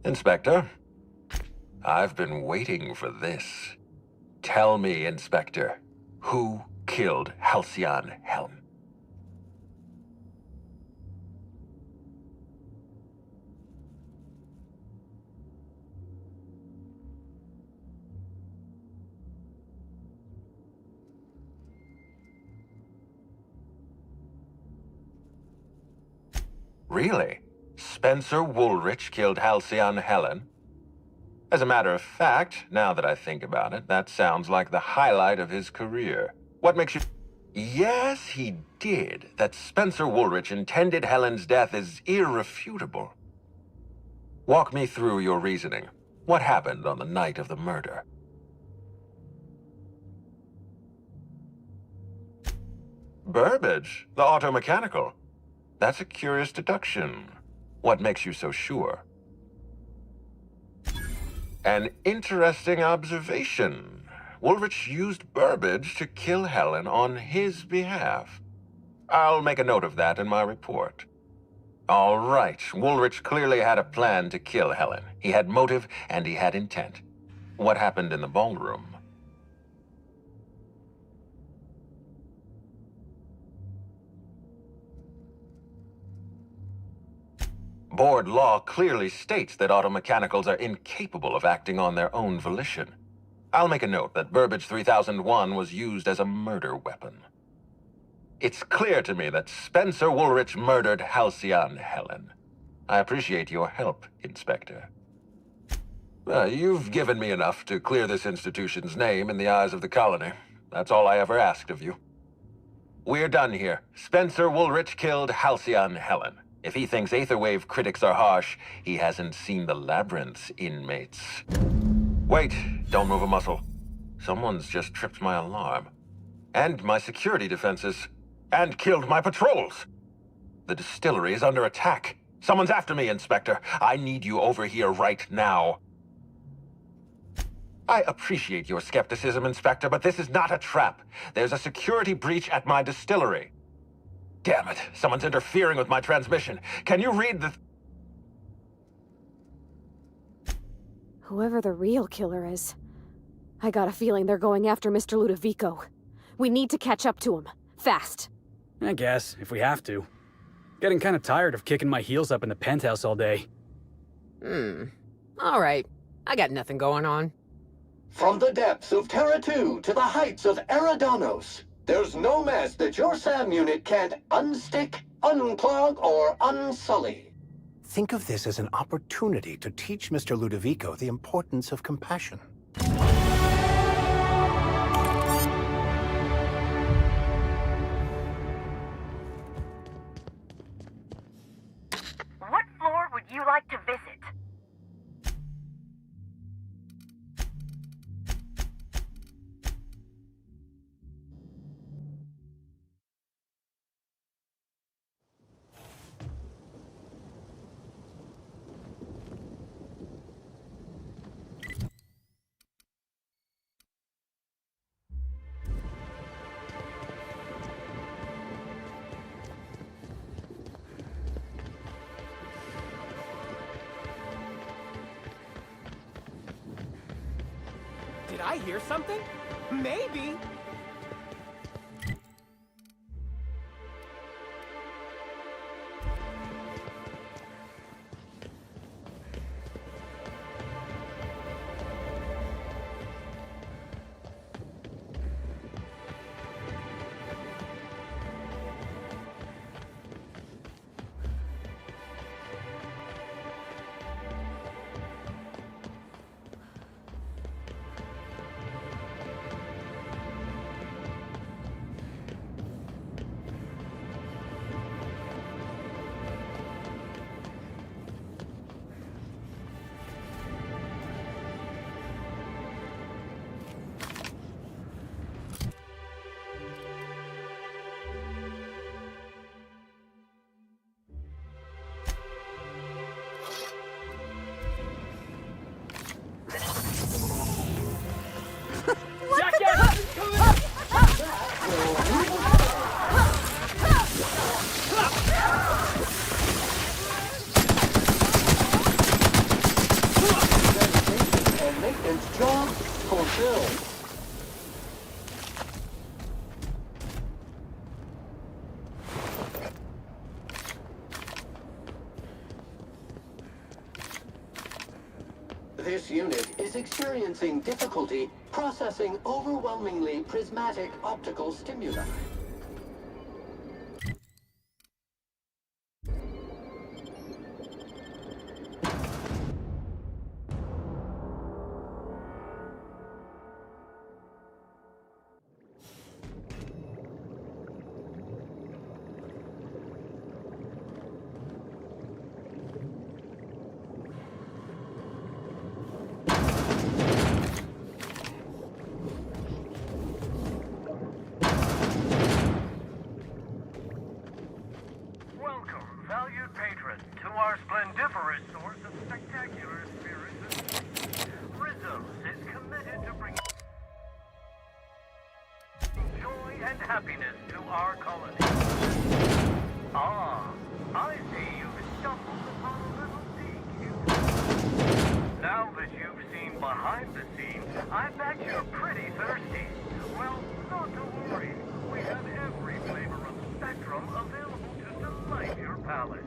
Inspector, I've been waiting for this. Tell me, Inspector, who killed Halcyon Helm? Really? Spencer Woolrich killed Halcyon Helen? As a matter of fact, now that I think about it, that sounds like the highlight of his career. What makes you... Yes, he did. That Spencer Woolrich intended Helen's death is irrefutable. Walk me through your reasoning. What happened on the night of the murder? Burbage, the auto-mechanical. That's a curious deduction. What makes you so sure? An interesting observation. Woolrich used Burbage to kill Helen on his behalf. I'll make a note of that in my report. All right, Woolrich clearly had a plan to kill Helen. He had motive and he had intent. What happened in the ballroom? Board law clearly states that automechanicals are incapable of acting on their own volition. I'll make a note that Burbage 3001 was used as a murder weapon. It's clear to me that Spencer Woolrich murdered Halcyon Helen. I appreciate your help, Inspector. You've given me enough to clear this institution's name in the eyes of the colony. That's all I ever asked of you. We're done here. Spencer Woolrich killed Halcyon Helen. If he thinks Aetherwave critics are harsh, he hasn't seen the Labyrinth's inmates. Wait, don't move a muscle. Someone's just tripped my alarm. And my security defenses. And killed my patrols. The distillery is under attack. Someone's after me, Inspector. I need you over here right now. I appreciate your skepticism, Inspector, but this is not a trap. There's a security breach at my distillery. Damn it, someone's interfering with my transmission. Can you read the... Whoever the real killer is, I got a feeling they're going after Mr. Ludovico. We need to catch up to him. Fast. I guess, if we have to. Getting kind of tired of kicking my heels up in the penthouse all day. Alright. I got nothing going on. From the depths of Terra 2 to the heights of Eриdaно스, there's no mess that your SAM unit can't unstick, unclog, or unsully. Think of this as an opportunity to teach Mr. Ludovico the importance of compassion. What floor would you like to visit? Did I hear something? Maybe. This unit is experiencing difficulty processing overwhelmingly prismatic optical stimuli. Welcome, valued patron, to our splendiferous source of spectacular experiences. Rizzo's is committed to bringing joy and happiness to our colony. Ah, I see you've stumbled upon a little peek. Now that you've seen behind the scenes, I bet you're pretty thirsty. Well, not to worry. We have every flavor of Spectrum available to delight your palate.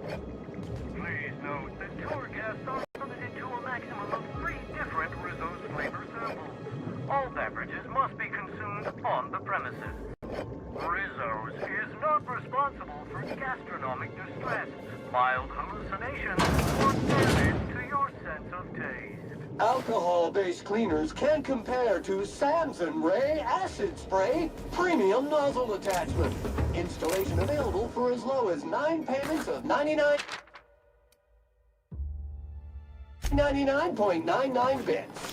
Please note that tour guests are limited to a maximum of 3 different Rizzo's flavor samples. All beverages must be consumed on the premises. Rizzo's is not responsible for gastronomic distress, mild hallucinations, or damage to your sense of taste. Alcohol-based cleaners can compare to Samson Ray Acid Spray Premium Nozzle Attachment. Installation available for as low as 9 payments of $99.99 bits.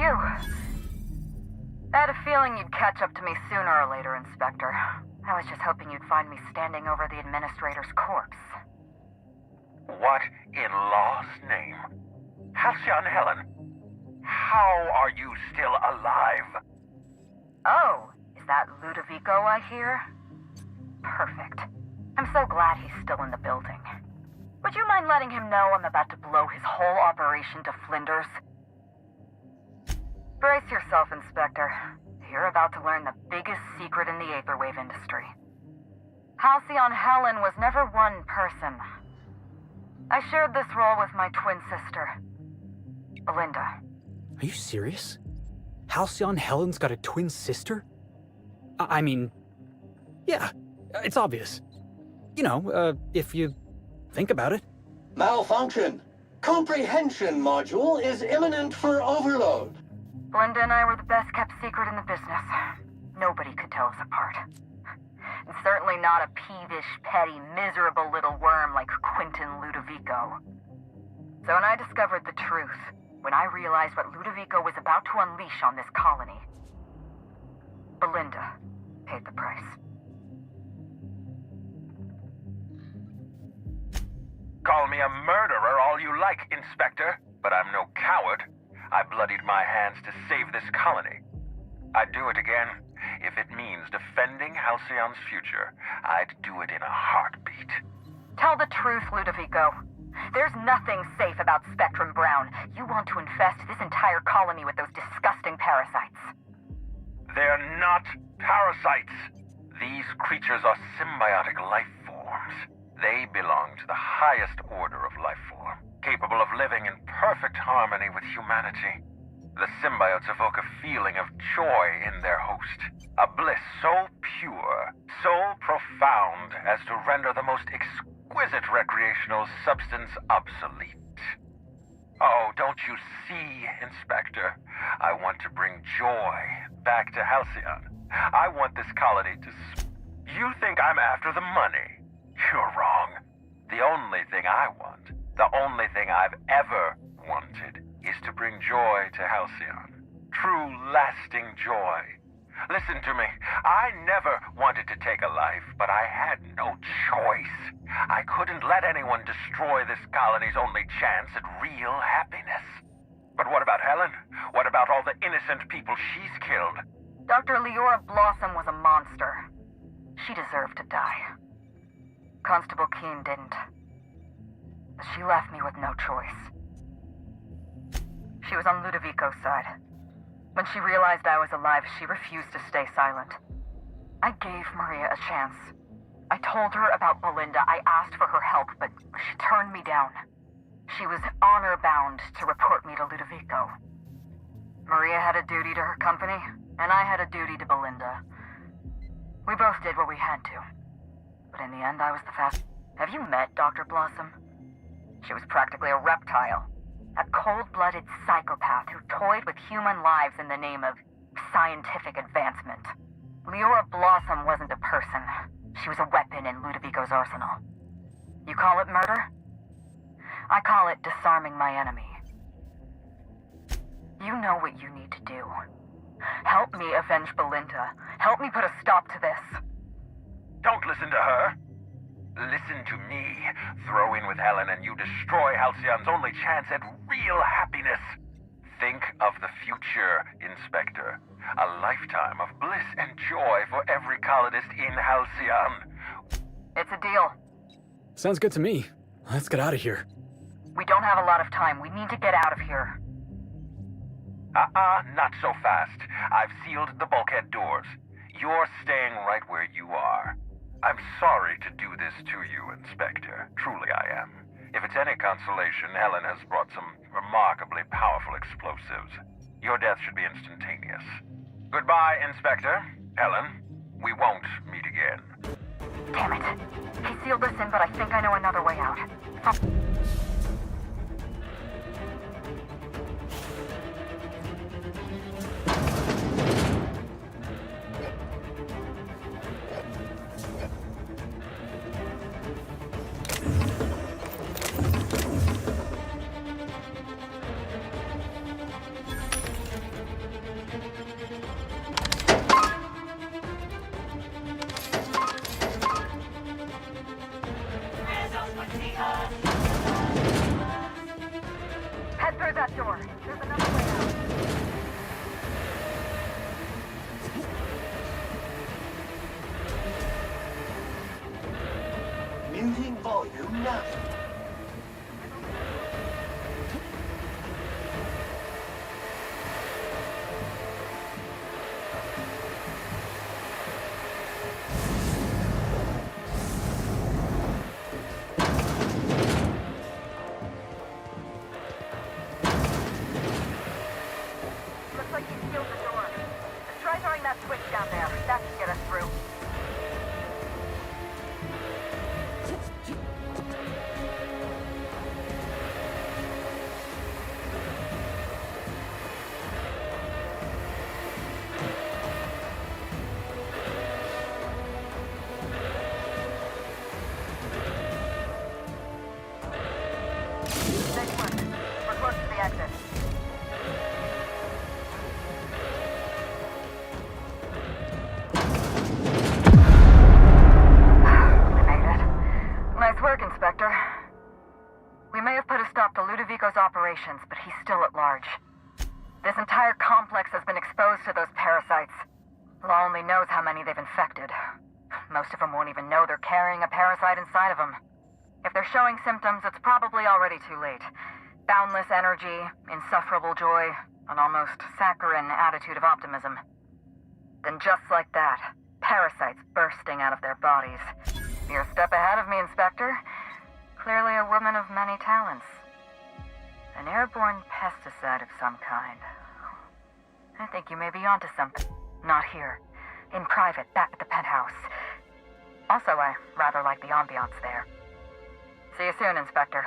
you. I had a feeling you'd catch up to me sooner or later, Inspector. I was just hoping you'd find me standing over the administrator's corpse. What in law's name? Halcyon Helen, how are you still alive? Oh, is that Ludovico I hear? Perfect. I'm so glad he's still in the building. Would you mind letting him know I'm about to blow his whole operation to flinders? Brace yourself, Inspector. You're about to learn the biggest secret in the Aetherwave industry. Halcyon Helen was never one person. I shared this role with my twin sister, Belinda. Are you serious? Halcyon Helen's got a twin sister? I mean, yeah, it's obvious. You know, if you think about it. Malfunction. Comprehension module is imminent for overload. Belinda and I were the best kept secret in the business. Nobody could tell us apart. And certainly not a peevish, petty, miserable little worm like Quentin Ludovico. So when I discovered the truth, when I realized what Ludovico was about to unleash on this colony, Belinda paid the price. Call me a murderer all you like, Inspector, but I'm no coward. I bloodied my hands to save this colony. I'd do it again. If it means defending Halcyon's future, I'd do it in a heartbeat. Tell the truth, Ludovico. There's nothing safe about Spectrum Brown. You want to infest this entire colony with those disgusting parasites. They're not parasites. These creatures are symbiotic life forms. They belong to the highest order of life form, capable of living in perfect harmony with humanity. The symbiotes evoke a feeling of joy in their host, a bliss so pure, so profound as to render the most exquisite recreational substance obsolete. Oh, don't you see, Inspector? I want to bring joy back to Halcyon. I want this colony to You think I'm after the money? You're wrong. The only thing I want, the only thing I've ever wanted, is to bring joy to Halcyon. True, lasting joy. Listen to me. I never wanted to take a life, but I had no choice. I couldn't let anyone destroy this colony's only chance at real happiness. But what about Helen? What about all the innocent people she's killed? Dr. Leora Blossom was a monster. She deserved to die. Constable Keene didn't. She left me with no choice. She was on Ludovico's side. When she realized I was alive, she refused to stay silent. I gave Maria a chance. I told her about Belinda. I asked for her help, but she turned me down. She was honor-bound to report me to Ludovico. Maria had a duty to her company, and I had a duty to Belinda. We both did what we had to. But in the end, I was the fast. Have you met Dr. Blossom? She was practically a reptile. A cold-blooded psychopath who toyed with human lives in the name of scientific advancement. Leora Blossom wasn't a person. She was a weapon in Ludovico's arsenal. You call it murder? I call it disarming my enemy. You know what you need to do. Help me avenge Belinda. Help me put a stop to this. Don't listen to her. Listen to me. Throw in with Helen and you destroy Halcyon's only chance at real happiness. Think of the future, Inspector. A lifetime of bliss and joy for every colonist in Halcyon. It's a deal. Sounds good to me. Let's get out of here. We don't have a lot of time. We need to get out of here. Not so fast. I've sealed the bulkhead doors. You're staying right where you are. I'm sorry to do this to you, Inspector. Truly I am. If it's any consolation, Helen has brought some remarkably powerful explosives. Your death should be instantaneous. Goodbye, Inspector. Helen, we won't meet again. Damn it. He sealed us in, but I think I know another way out. the exit. We made it. Nice work, Inspector. We may have put a stop to Ludovico's operations, but he's still at large. This entire complex has been exposed to those parasites. Law only knows how many they've infected. Most of them won't even know they're carrying a parasite inside of them. If they're showing symptoms, it's probably already too late. Boundless energy, insufferable joy, an almost saccharine attitude of optimism. Then just like that, parasites bursting out of their bodies. You're a step ahead of me, Inspector. Clearly a woman of many talents. An airborne pesticide of some kind. I think you may be onto something. Not here. In private, back at the penthouse. Also, I rather like the ambiance there. See you soon, Inspector.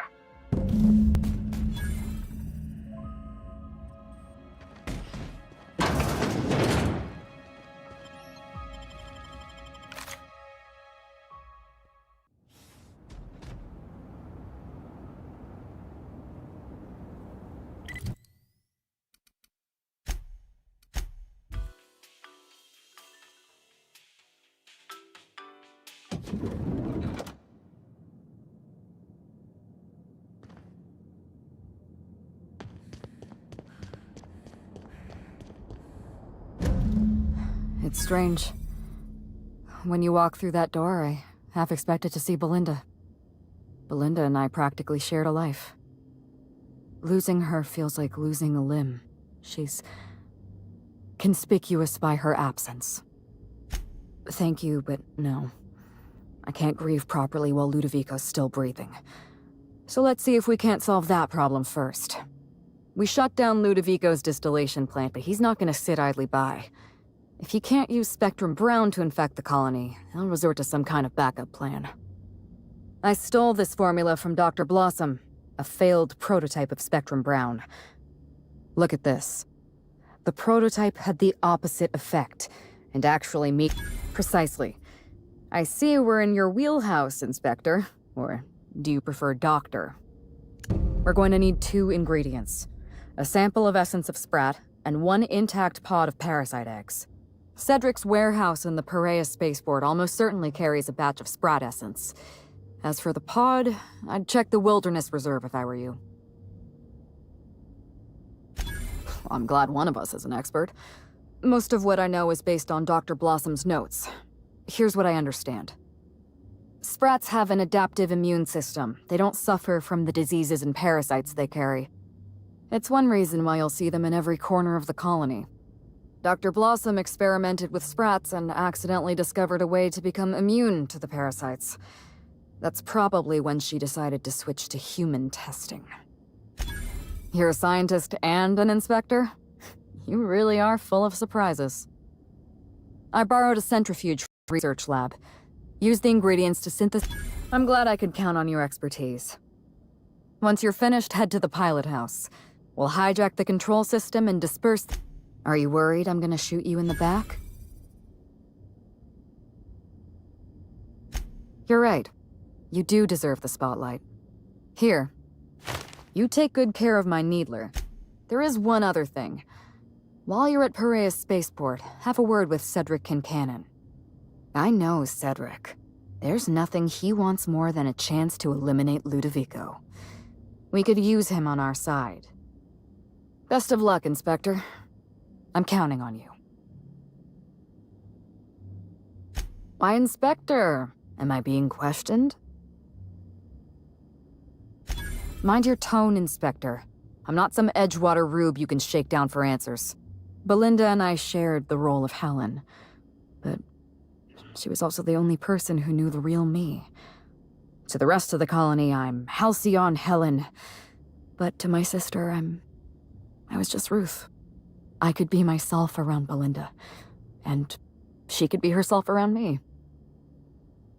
It's strange. When you walk through that door, I half expected to see Belinda. Belinda and I practically shared a life. Losing her feels like losing a limb. She's conspicuous by her absence. Thank you, but no. I can't grieve properly while Ludovico's still breathing. So let's see if we can't solve that problem first. We shut down Ludovico's distillation plant, but he's not gonna sit idly by. If he can't use Spectrum Brown to infect the colony, he'll resort to some kind of backup plan. I stole this formula from Dr. Blossom, a failed prototype of Spectrum Brown. Look at this. The prototype had the opposite effect, and actually precisely. I see we're in your wheelhouse, Inspector. Or do you prefer Doctor? We're going to need 2 ingredients. A sample of essence of Sprat, and 1 intact pod of parasite eggs. Cedric's warehouse in the Parsec spaceport almost certainly carries a batch of Sprat essence. As for the pod, I'd check the Wilderness Reserve if I were you. I'm glad one of us is an expert. Most of what I know is based on Dr. Blossom's notes. Here's what I understand. Sprats have an adaptive immune system. They don't suffer from the diseases and parasites they carry. It's one reason why you'll see them in every corner of the colony. Dr. Blossom experimented with Sprats and accidentally discovered a way to become immune to the parasites. That's probably when she decided to switch to human testing. You're a scientist and an inspector? You really are full of surprises. I borrowed a centrifuge from the research lab. Used the ingredients to synthesize. I'm glad I could count on your expertise. Once you're finished, head to the pilot house. We'll hijack the control system and disperse. Are you worried I'm gonna shoot you in the back? You're right. You do deserve the spotlight. Here. You take good care of my Needler. There is one other thing. While you're at Parsec spaceport, have a word with Cedric Kincannon. I know Cedric. There's nothing he wants more than a chance to eliminate Ludovico. We could use him on our side. Best of luck, Inspector. I'm counting on you. Why, Inspector? Am I being questioned? Mind your tone, Inspector. I'm not some Edgewater rube you can shake down for answers. Belinda and I shared the role of Helen, but she was also the only person who knew the real me. To the rest of the colony, I'm Halcyon Helen, but to my sister, I was just Ruth. I could be myself around Belinda, and she could be herself around me.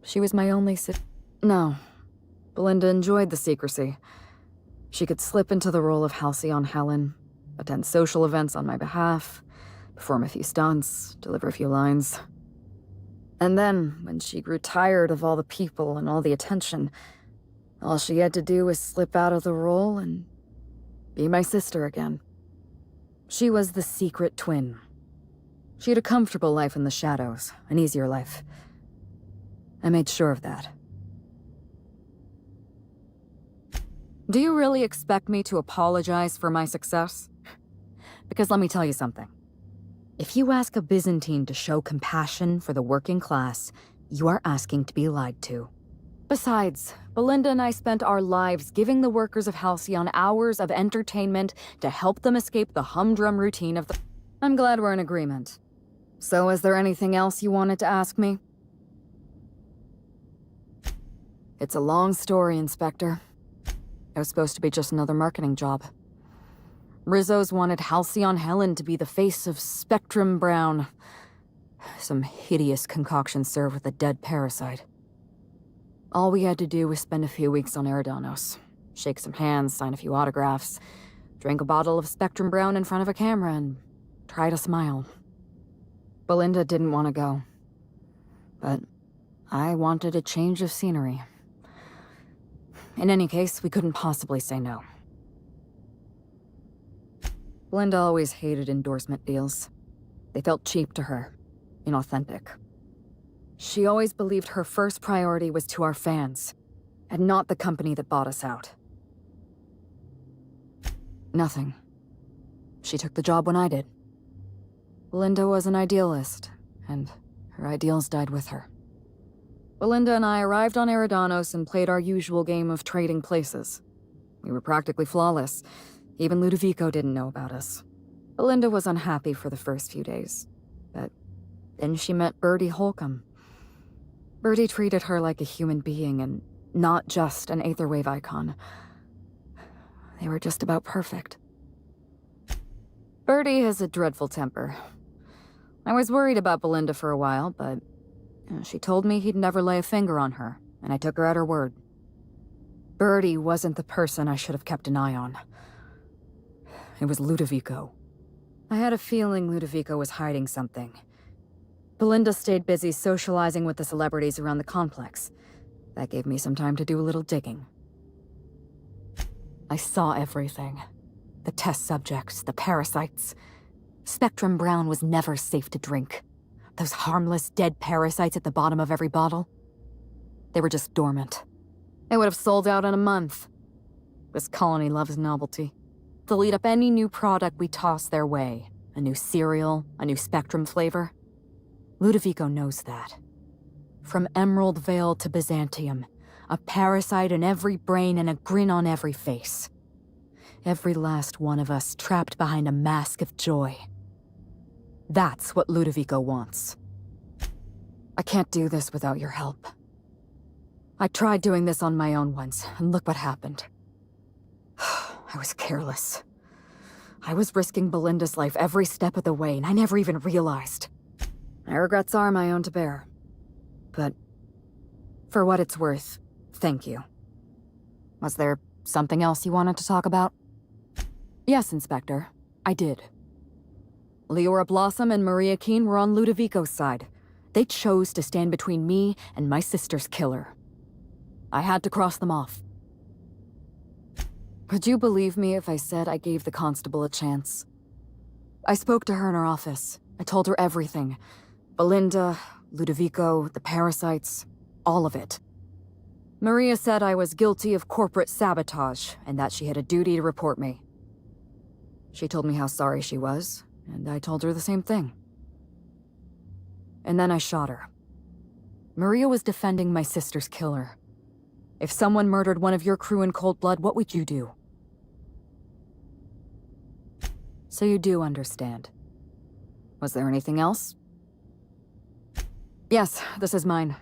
She was my only No. Belinda enjoyed the secrecy. She could slip into the role of Halcyon Helen, attend social events on my behalf, perform a few stunts, deliver a few lines. And then, when she grew tired of all the people and all the attention, all she had to do was slip out of the role and Be my sister again. She was the secret twin. She had a comfortable life in the shadows, an easier life. I made sure of that. Do you really expect me to apologize for my success? Because let me tell you something. If you ask a Byzantine to show compassion for the working class, you are asking to be lied to. Besides, Belinda and I spent our lives giving the workers of Halcyon hours of entertainment to help them escape the humdrum routine of the... I'm glad we're in agreement. So is there anything else you wanted to ask me? It's a long story, Inspector. It was supposed to be just another marketing job. Rizzo's wanted Halcyon Helen to be the face of Spectrum Brown. Some hideous concoction served with a dead parasite. All we had to do was spend a few weeks on Eриdaнос, shake some hands, sign a few autographs, drink a bottle of Spectrum Brown in front of a camera, and try to smile. Belinda didn't want to go. But I wanted a change of scenery. In any case, we couldn't possibly say no. Belinda always hated endorsement deals. They felt cheap to her, inauthentic. She always believed her first priority was to our fans, and not the company that bought us out. Nothing. She took the job when I did. Belinda was an idealist, and her ideals died with her. Belinda and I arrived on Eриданос and played our usual game of trading places. We were practically flawless. Even Ludovico didn't know about us. Belinda was unhappy for the first few days, but then she met Bertie Holcomb. Bertie treated her like a human being and not just an Aetherwave icon. They were just about perfect. Bertie has a dreadful temper. I was worried about Belinda for a while, but she told me he'd never lay a finger on her, and I took her at her word. Bertie wasn't the person I should have kept an eye on. It was Ludovico. I had a feeling Ludovico was hiding something. Belinda stayed busy socializing with the celebrities around the complex. That gave me some time to do a little digging. I saw everything. The test subjects, the parasites. Spectrum Brown was never safe to drink. Those harmless, dead parasites at the bottom of every bottle. They were just dormant. They would have sold out in a month. This colony loves novelty. They'll eat up any new product we toss their way. A new cereal, a new Spectrum flavor. Ludovico knows that. From Emerald Vale to Byzantium, a parasite in every brain and a grin on every face. Every last one of us trapped behind a mask of joy. That's what Ludovico wants. I can't do this without your help. I tried doing this on my own once, and look what happened. I was careless. I was risking Belinda's life every step of the way, and I never even realized. My regrets are my own to bear. But for what it's worth, thank you. Was there something else you wanted to talk about? Yes, Inspector. I did. Leora Blossom and Maria Keene were on Ludovico's side. They chose to stand between me and my sister's killer. I had to cross them off. Could you believe me if I said I gave the constable a chance? I spoke to her in her office. I told her everything. Belinda, Ludovico, the parasites, all of it. Maria said I was guilty of corporate sabotage and that she had a duty to report me. She told me how sorry she was, and I told her the same thing. And then I shot her. Maria was defending my sister's killer. If someone murdered one of your crew in cold blood, what would you do? So you do understand. Was there anything else? Yes, this is mine.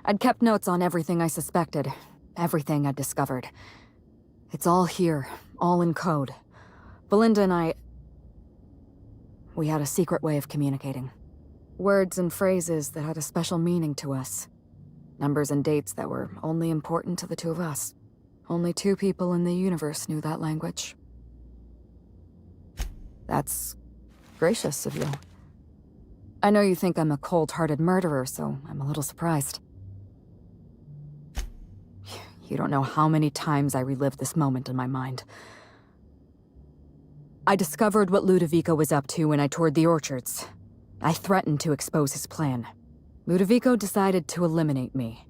I'd kept notes on everything I suspected, everything I'd discovered. It's all here, all in code. Belinda and we had a secret way of communicating. Words and phrases that had a special meaning to us. Numbers and dates that were only important to the two of us. Only two people in the universe knew that language. That's gracious of you. I know you think I'm a cold-hearted murderer, so I'm a little surprised. You don't know how many times I relived this moment in my mind. I discovered what Ludovico was up to when I toured the orchards. I threatened to expose his plan. Ludovico decided to eliminate me.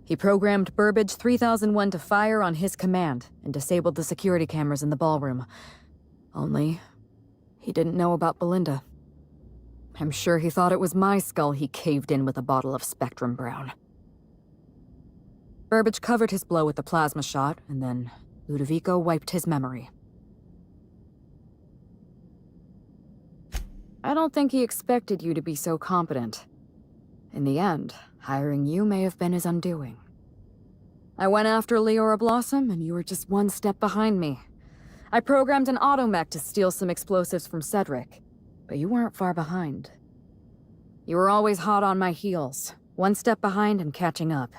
He programmed Burbage 3001 to fire on his command and disabled the security cameras in the ballroom. Only, he didn't know about Belinda. I'm sure he thought it was my skull he caved in with a bottle of Spectrum Brown. Burbage covered his blow with the plasma shot, and then Ludovico wiped his memory. I don't think he expected you to be so competent. In the end, hiring you may have been his undoing. I went after Leora Blossom, and you were just one step behind me. I programmed an automech to steal some explosives from Cedric, but you weren't far behind. You were always hot on my heels, one step behind and catching up.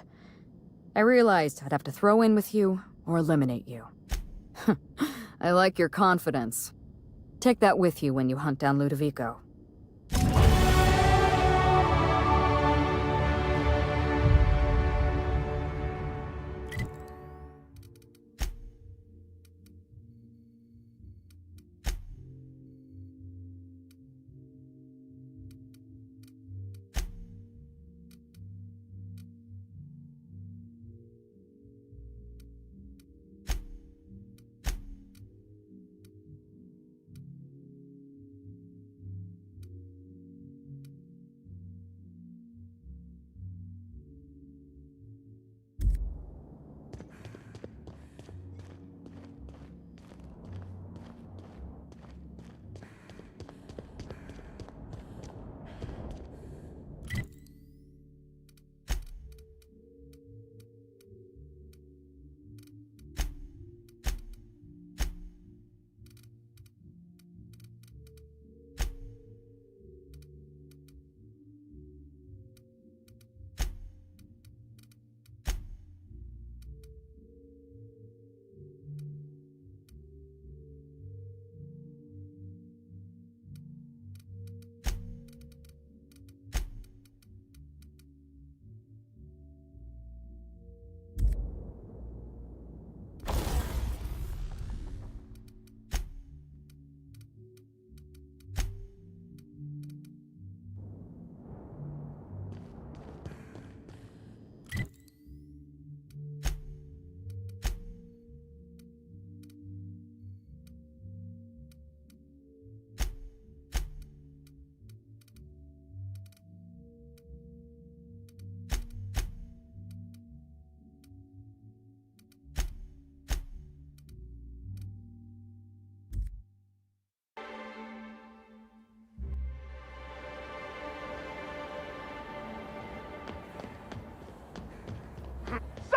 I realized I'd have to throw in with you or eliminate you. I like your confidence. Take that with you when you hunt down Ludovico.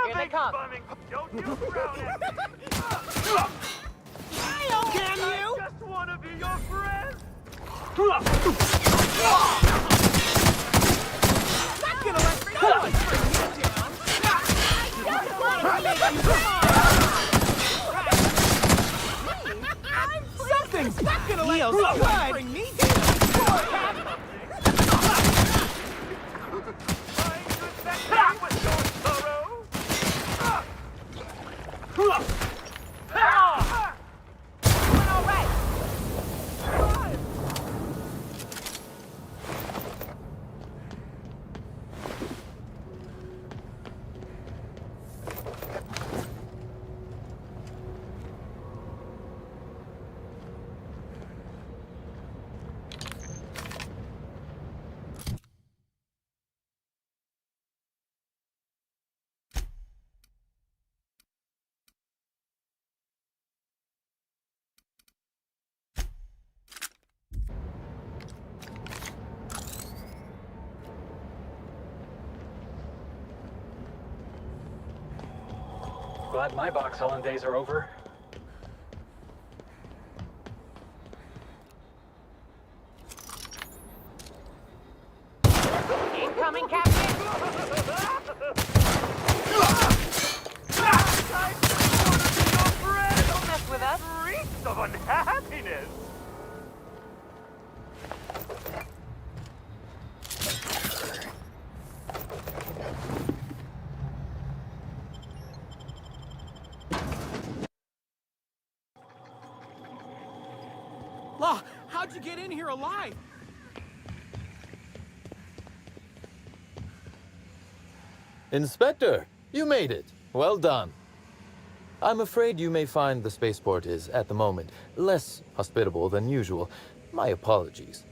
Here they come. Don't you frown at me. Can you? I just want to be your friend. Not gonna let no one bring you down. I just want to make you Something's not gonna let someone bring me down. Glad my box hauling days are over. Incoming, Captain! Don't mess with us! Freaks of unhappiness! Law, how'd you get in here alive? Inspector, you made it. Well done. I'm afraid you may find the spaceport is, at the moment, less hospitable than usual. My apologies.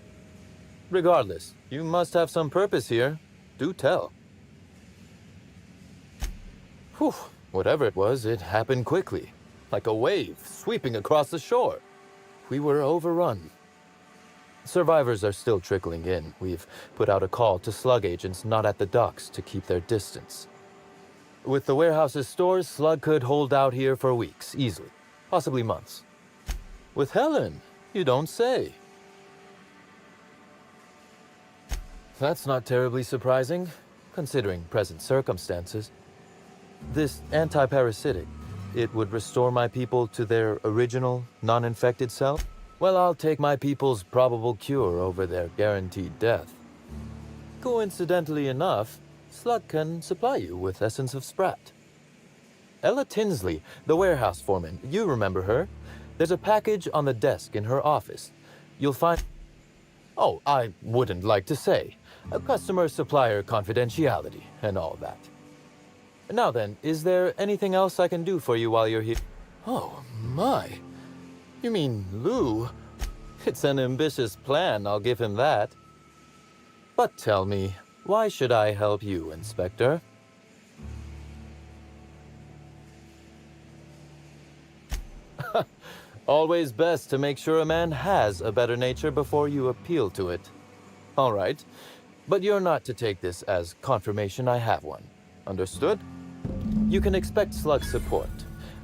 Regardless, you must have some purpose here. Do tell. Whew, whatever it was, it happened quickly. Like a wave sweeping across the shore. We were overrun. Survivors are still trickling in. We've put out a call to slug agents not at the docks to keep their distance. With the warehouse's stores, Slug could hold out here for weeks, easily. Possibly months. With Helen, you don't say. That's not terribly surprising, considering present circumstances. This anti-parasitic, it would restore my people to their original, non-infected self? Well, I'll take my people's probable cure over their guaranteed death. Coincidentally enough, Slug can supply you with Essence of Sprat. Ella Tinsley, the warehouse foreman, you remember her? There's a package on the desk in her office. You'll find... Oh, I wouldn't like to say. A customer-supplier confidentiality and all that. Now then, is there anything else I can do for you while you're here? Oh, my. You mean Lou? It's an ambitious plan, I'll give him that. But tell me, why should I help you, Inspector? Always best to make sure a man has a better nature before you appeal to it. All right, but you're not to take this as confirmation I have one. Understood? You can expect Slug support.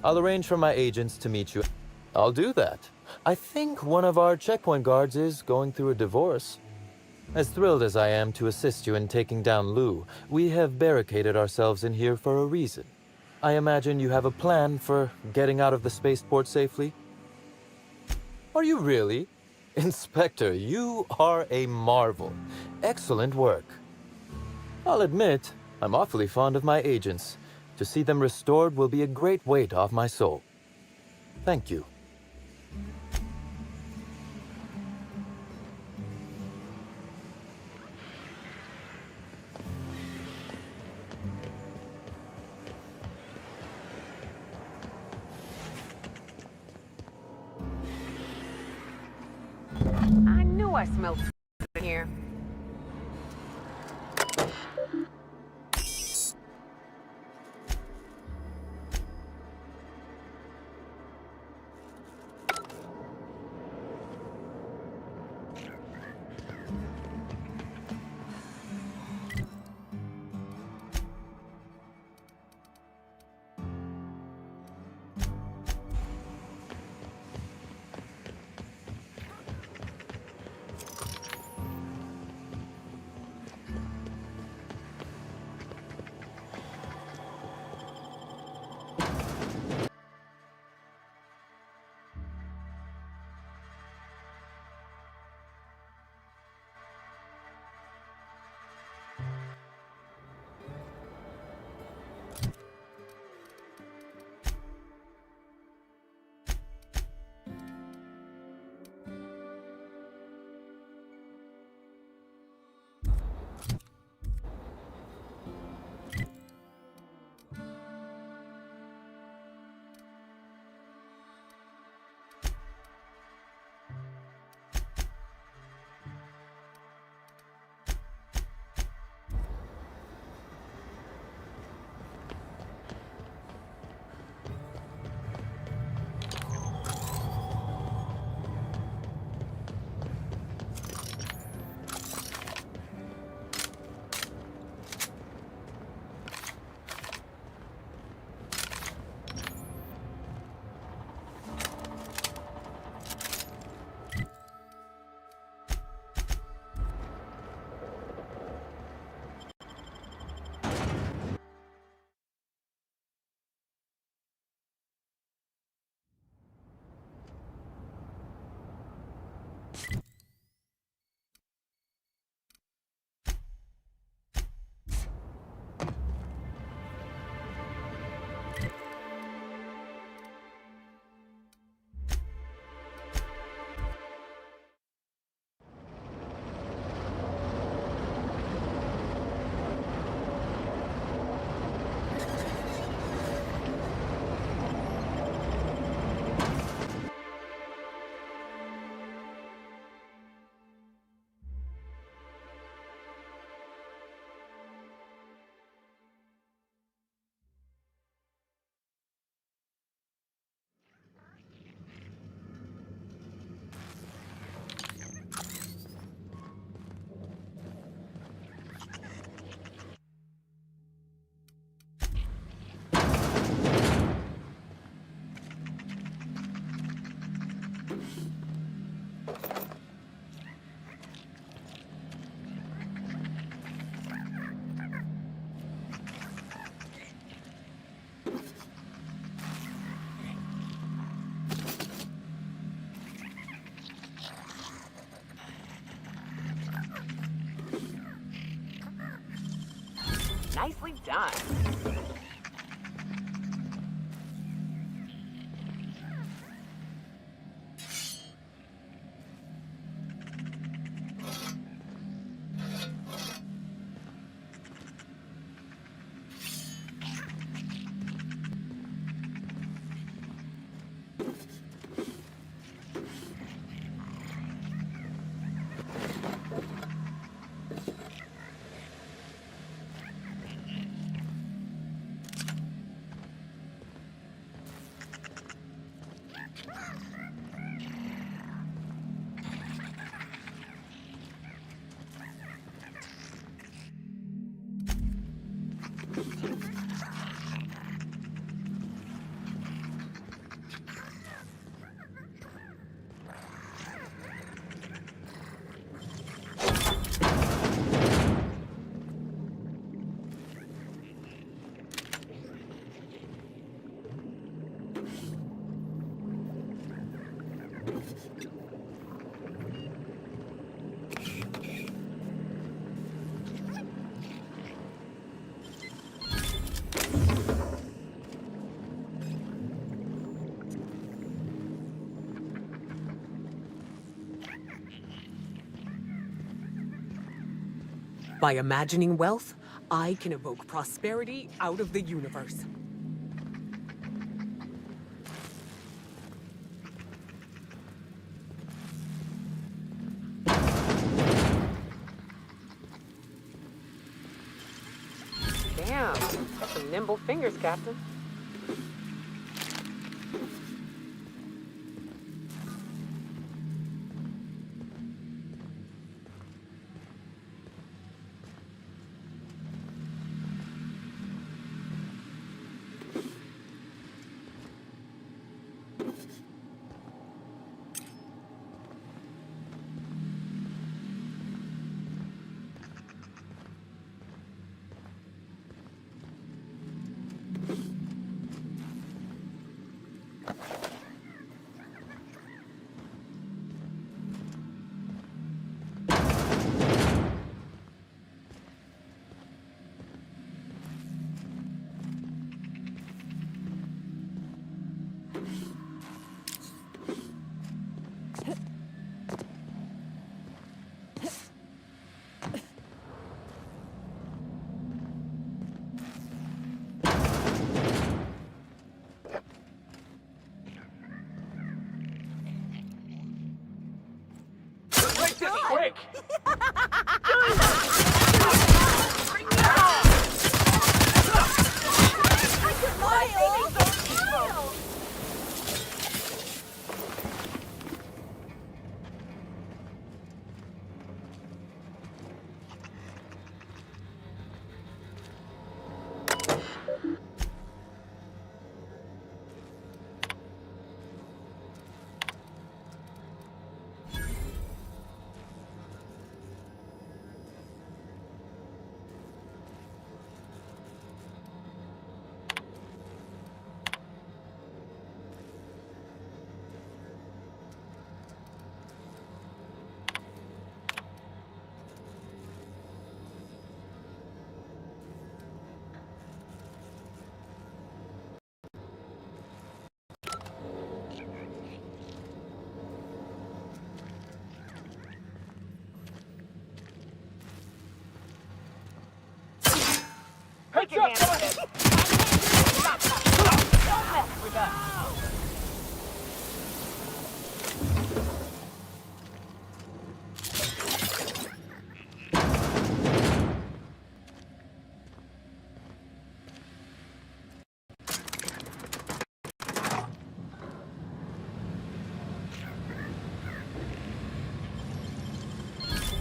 I'll arrange for my agents to meet you. I'll do that. I think one of our checkpoint guards is going through a divorce. As thrilled as I am to assist you in taking down Lou, we have barricaded ourselves in here for a reason. I imagine you have a plan for getting out of the spaceport safely? Are you really? Inspector, you are a marvel. Excellent work. I'll admit, I'm awfully fond of my agents. To see them restored will be a great weight off my soul. Thank you. I knew I smelled in here. Nicely done. By imagining wealth, I can evoke prosperity out of the universe. Damn, got some nimble fingers, Captain. Quick! Put your hands on it. Don't mess with us.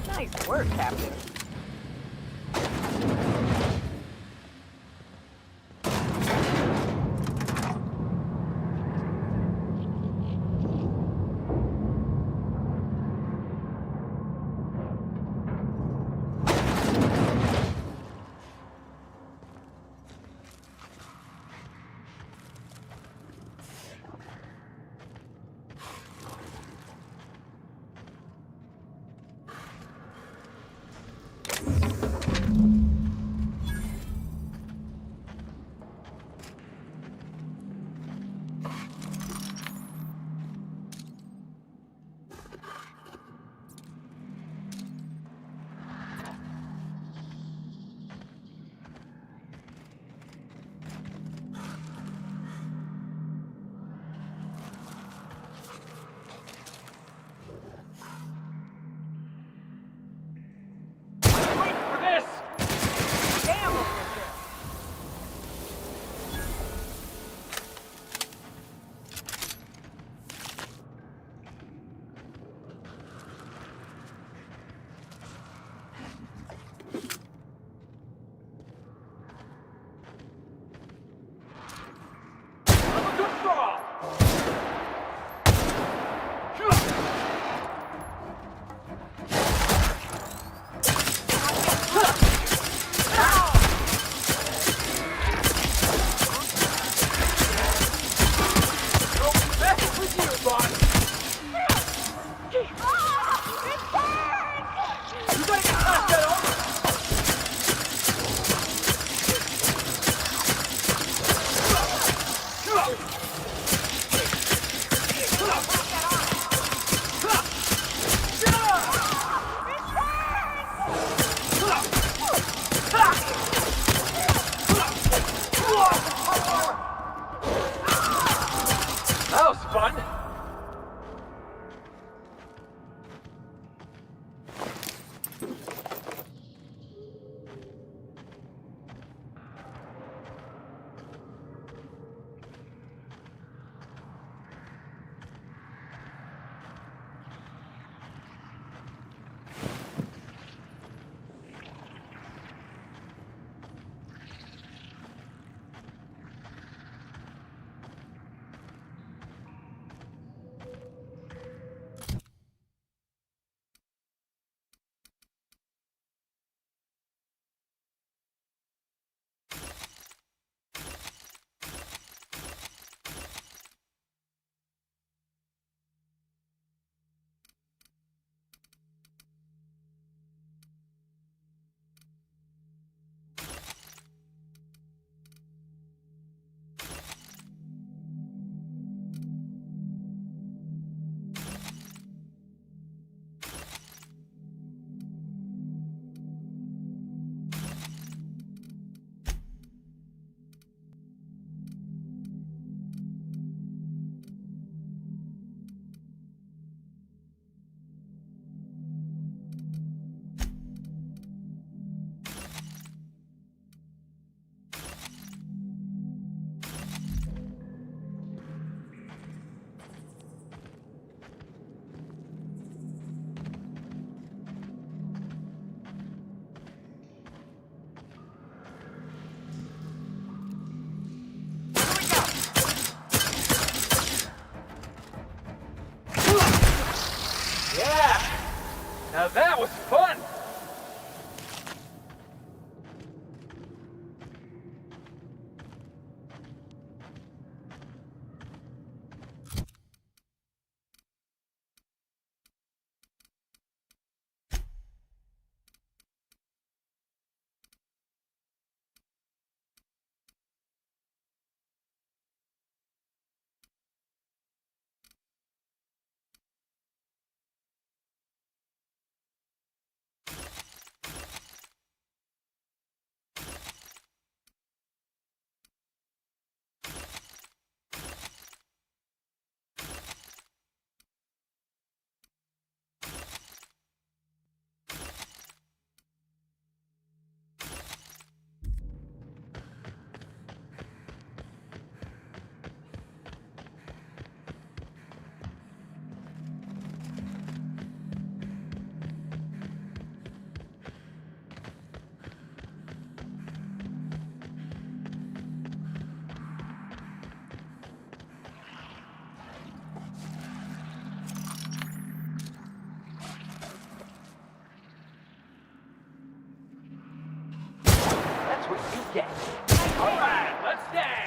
Nice work, Captain. That was fun. Now that was fun! That's what you get. All right, let's dance.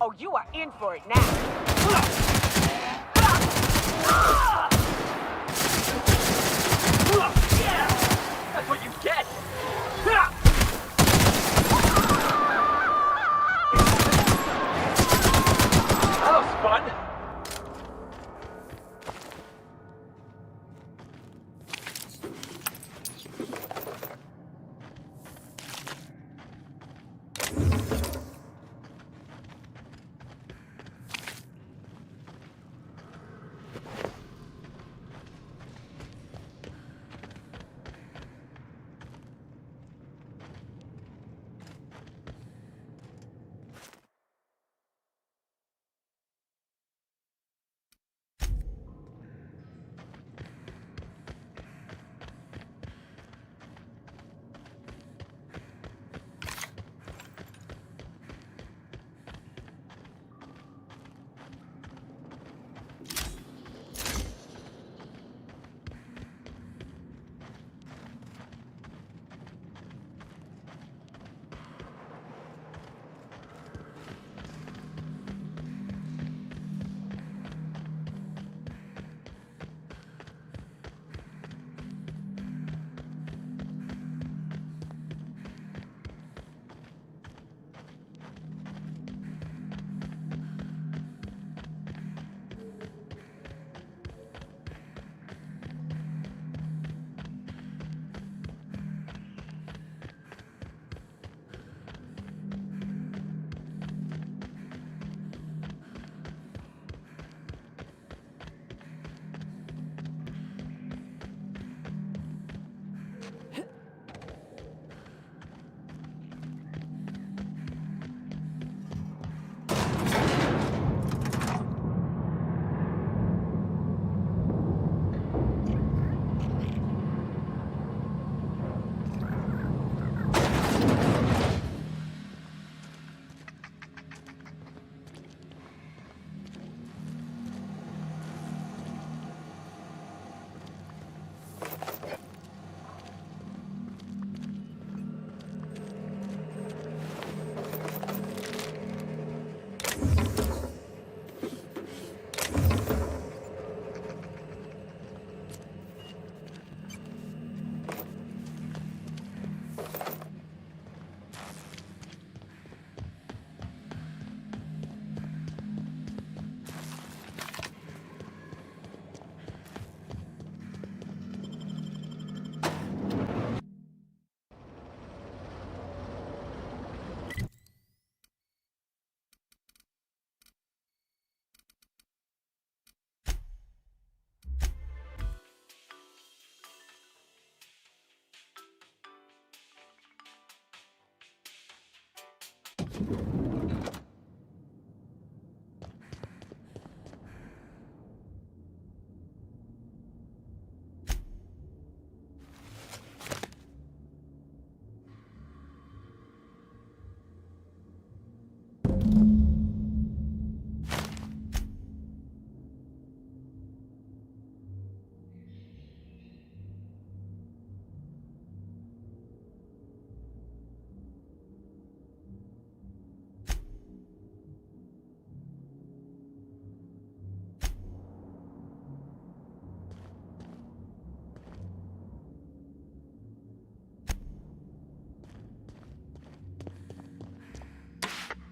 Oh, you are in for it now. That's what you get! That was fun!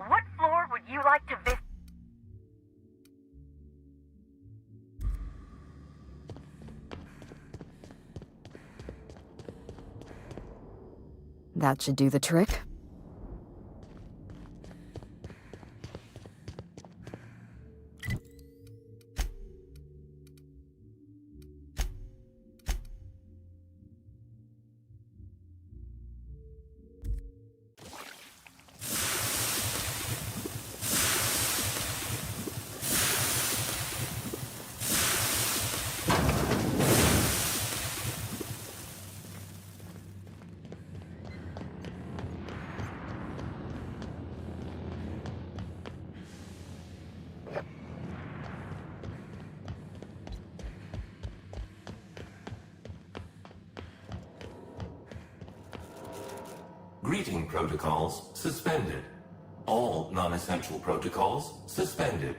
What floor would you like to visit? That should do the trick. Greeting protocols suspended. All non-essential protocols suspended.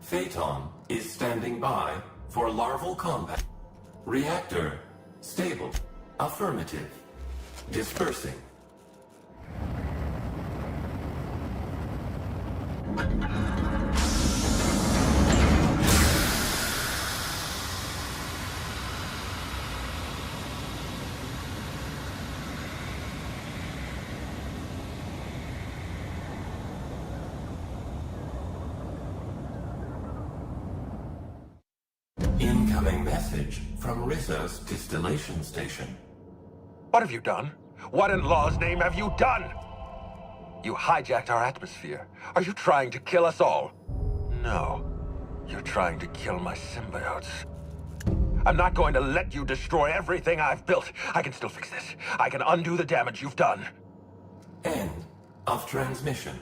Phaeton is standing by for larval combat. Reactor stable. Affirmative. Dispersing. Incoming message from Rizzo's distillation station. What have you done? What in law's name have you done? You hijacked our atmosphere. Are you trying to kill us all? No. You're trying to kill my symbiotes. I'm not going to let you destroy everything I've built. I can still fix this. I can undo the damage you've done. End of transmission.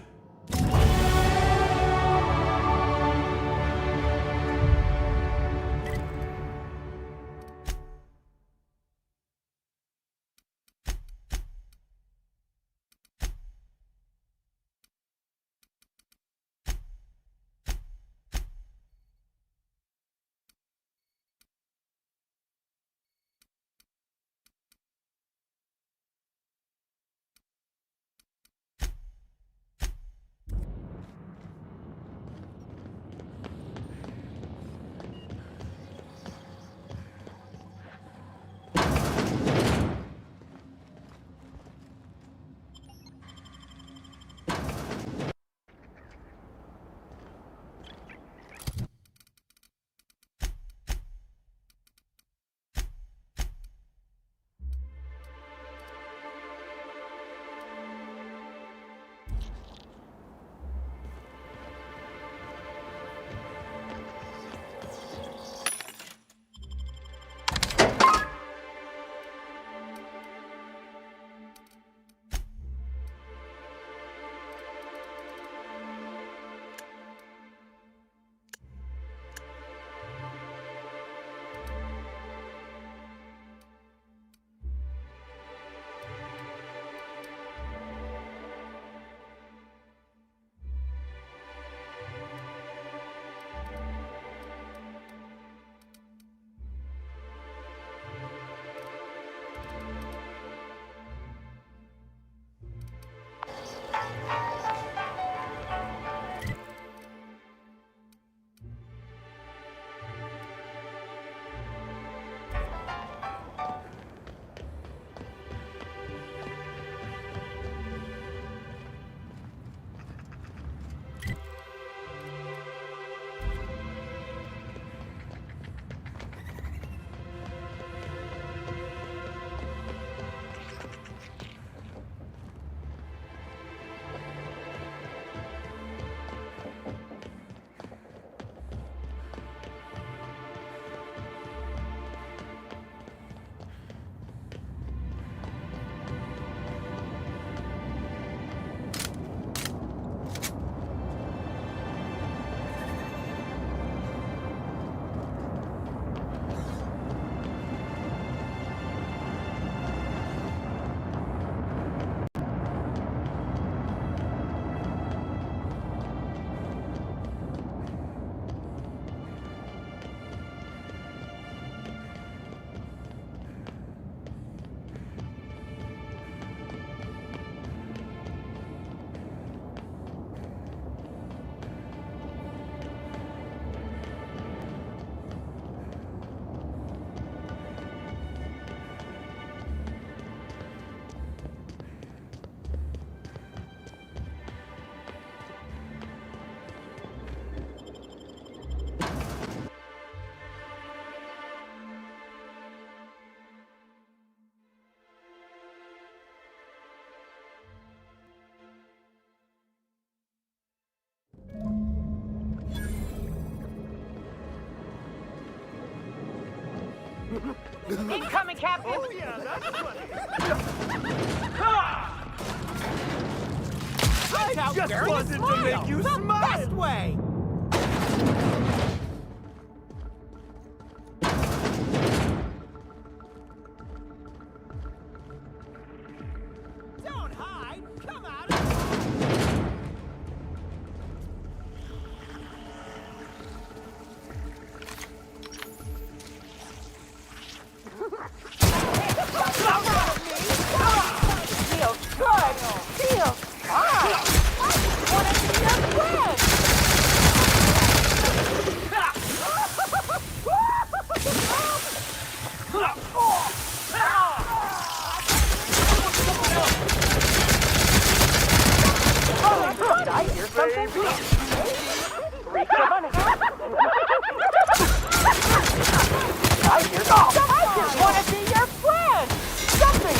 Incoming, Captain! Oh, yeah, that's funny. I just wasn't to make you smile! The best way! Don't hide! Come out! something? Reach your money. I just want to be your friend. Something.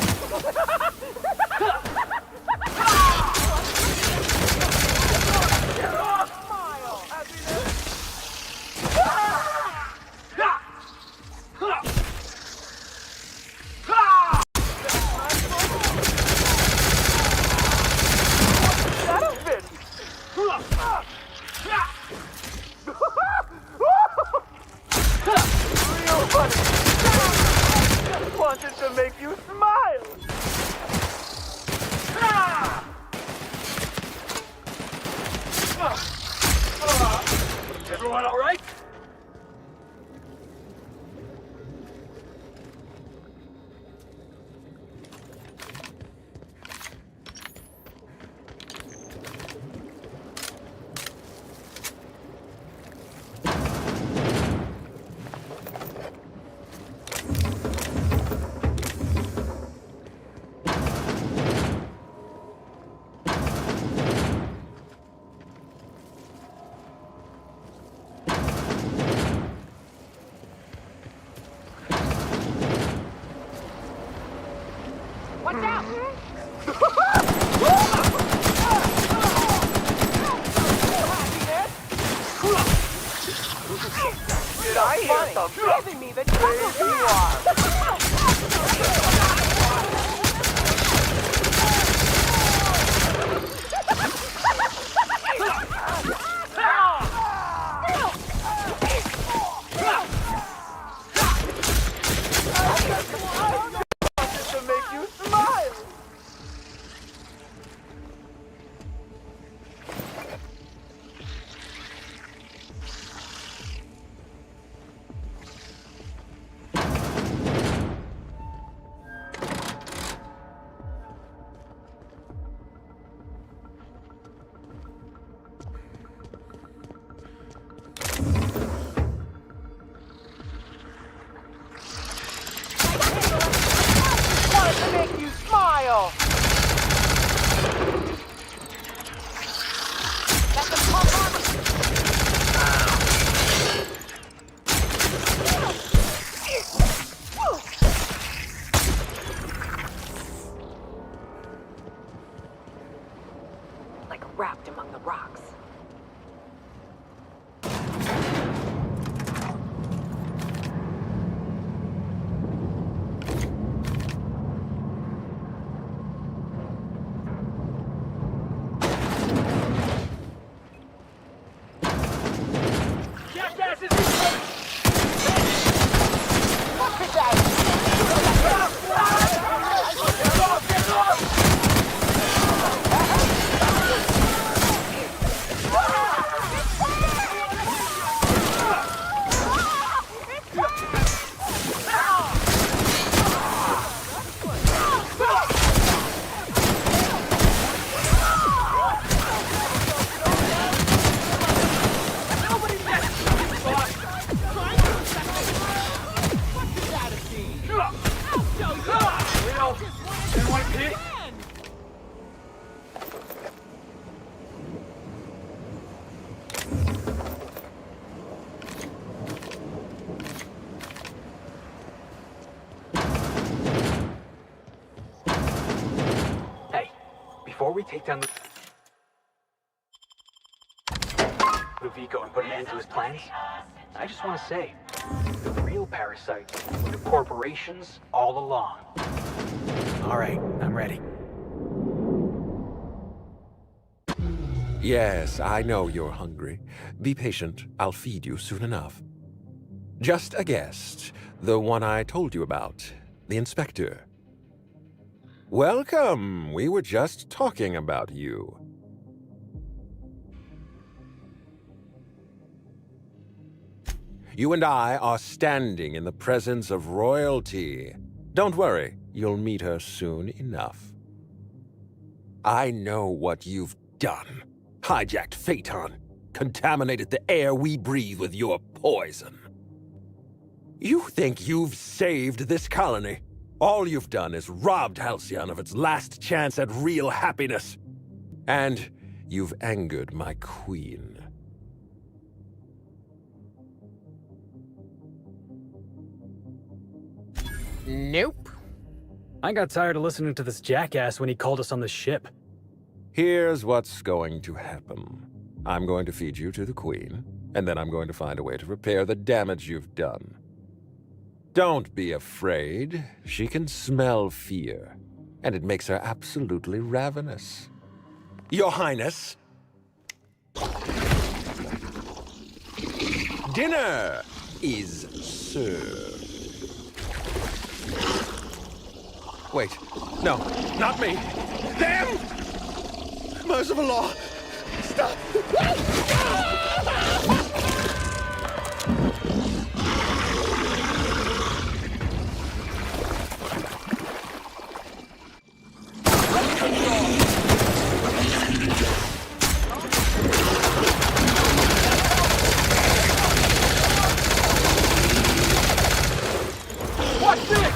Real funny. Just wanted to make you smile. Everyone all right? Watch out! Did I hear something? Giving me the chuckles you are! To make you smile! Wanted to make you smile! That's a tough Like wrapped among the rocks. Hey, before we take down Ludovico and put an end to his plans, I just want to say, the real parasites were the corporations all along. All right, I'm ready. Yes, I know you're hungry. Be patient. I'll feed you soon enough. Just a guest. The one I told you about. The inspector. Welcome. We were just talking about you. You and I are standing in the presence of royalty. Don't worry. You'll meet her soon enough. I know what you've done. Hijacked Phaeton. Contaminated the air we breathe with your poison. You think you've saved this colony? All you've done is robbed Halcyon of its last chance at real happiness. And You've angered my queen. Nope. I got tired of listening to this jackass when he called us on the ship. Here's what's going to happen. I'm going to feed you to the queen, and then I'm going to find a way to repair the damage you've done. Don't be afraid. She can smell fear, and it makes her absolutely ravenous. Your Highness! Dinner is served. Wait, no, not me. Damn! Merciful law! Stop! Watch this!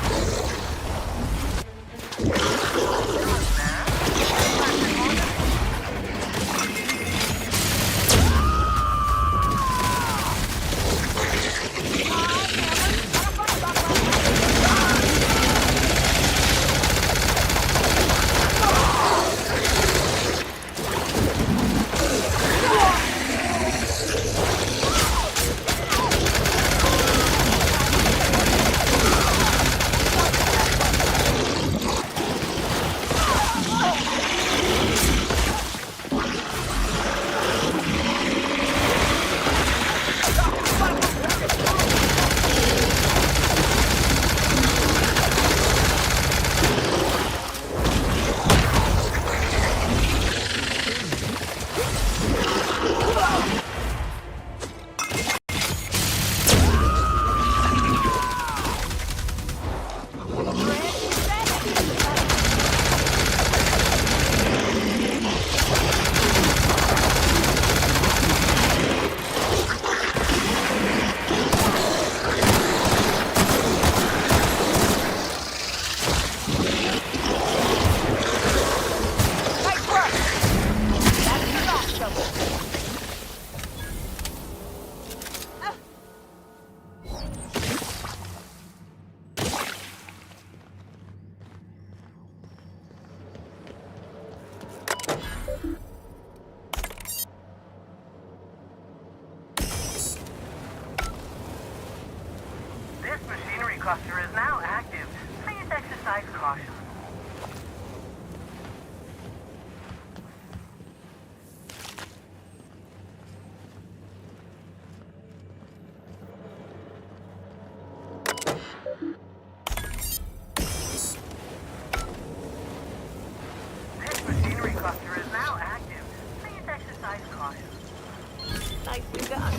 This machinery cluster is now active. Please exercise caution. This machinery cluster is now active. Please exercise caution. Nicely done.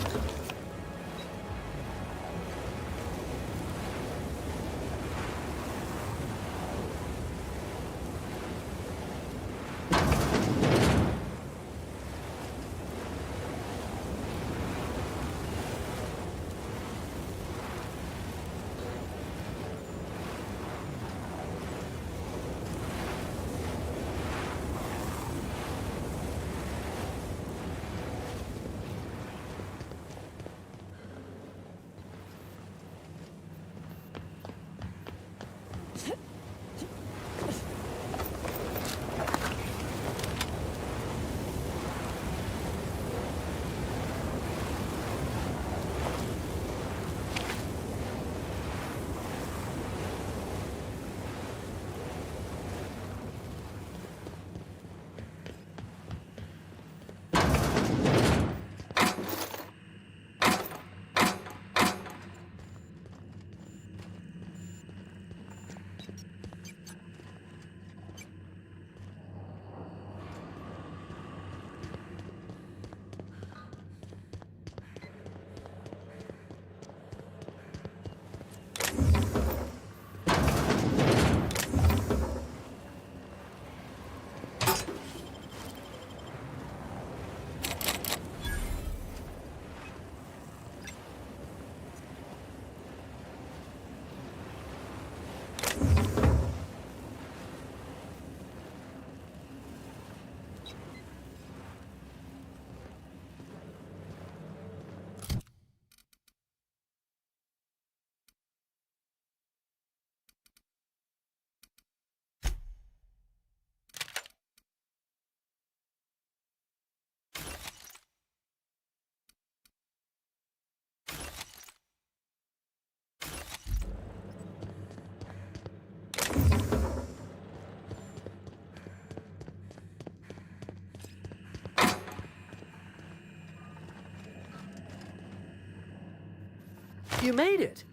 you made it.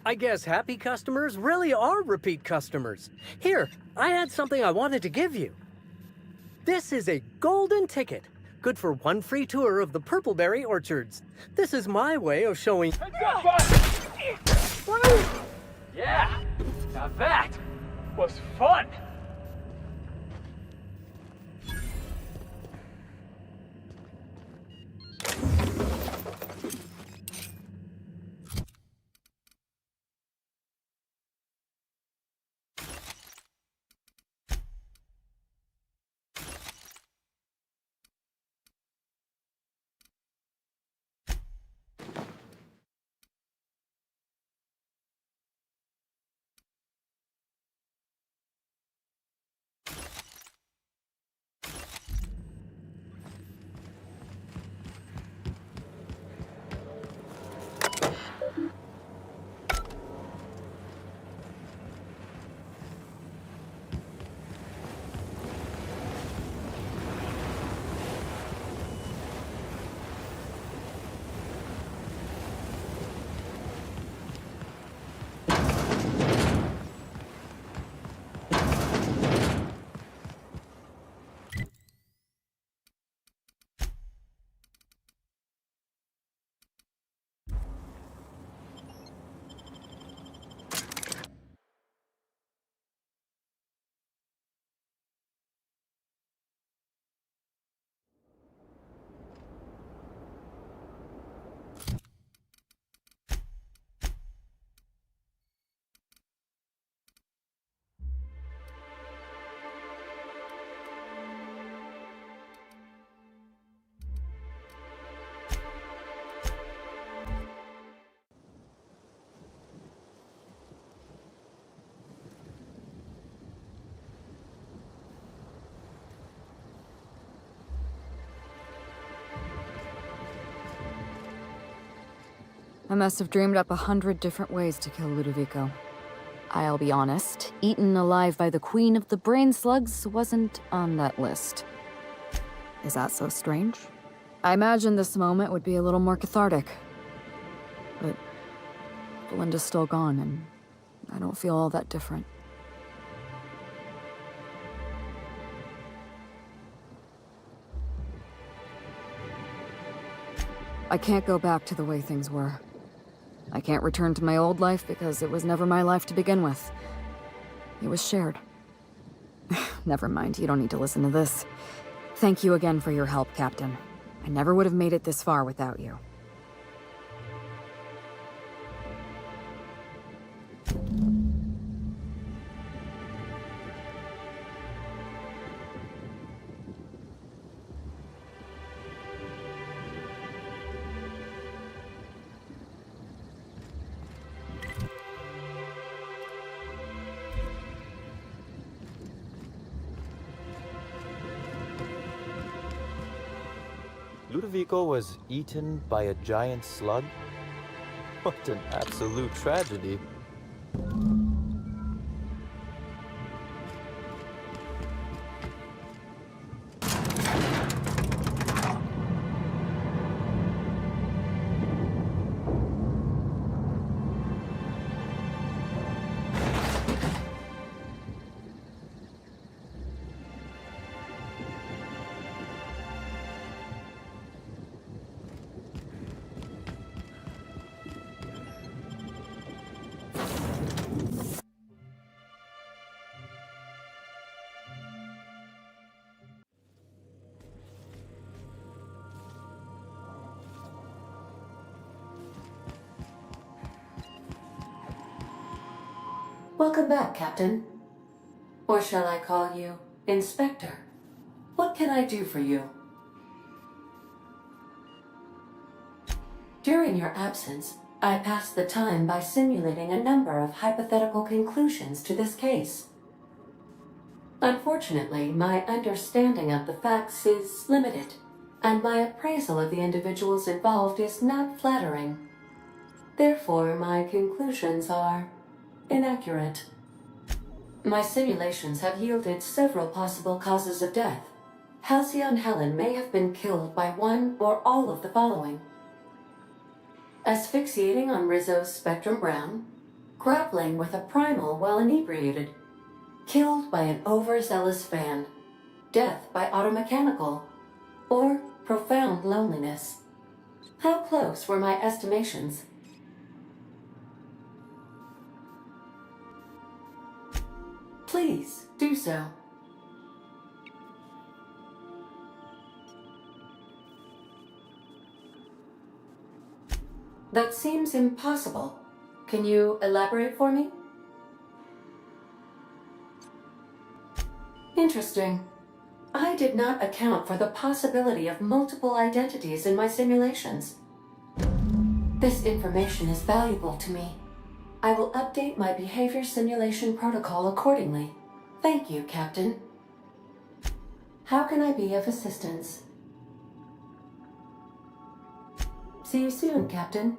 I guess happy customers really are repeat customers. Here, I had something I wanted to give you. This is a golden ticket, good for one free tour of the Purpleberry Orchards. This is my way of showing... Yeah, now that was fun. I must have dreamed up 100 different ways to kill Ludovico. I'll be honest, eaten alive by the Queen of the Brain Slugs wasn't on that list. Is that so strange? I imagine this moment would be a little more cathartic. But Belinda's still gone, and I don't feel all that different. I can't go back to the way things were. I can't return to my old life because it was never my life to begin with. It was shared. Never mind, you don't need to listen to this. Thank you again for your help, Captain. I never would have made it this far without you. Ludovico was eaten by a giant slug? What an absolute tragedy. Welcome back, Captain. Or shall I call you Inspector? What can I do for you? During your absence, I passed the time by simulating a number of hypothetical conclusions to this case. Unfortunately, my understanding of the facts is limited, and my appraisal of the individuals involved is not flattering. Therefore, my conclusions are inaccurate. My simulations have yielded several possible causes of death. Halcyon Helen may have been killed by one or all of the following: Asphyxiating on Rizzo's Spectrum Brown, grappling with a primal while inebriated, killed by an overzealous fan, death by automechanical, or profound loneliness. How close were my estimations? Please do so. That seems impossible. Can you elaborate for me? Interesting. I did not account for the possibility of multiple identities in my simulations. This information is valuable to me. I will update my behavior simulation protocol accordingly. Thank you, Captain. How can I be of assistance? See you soon, Captain.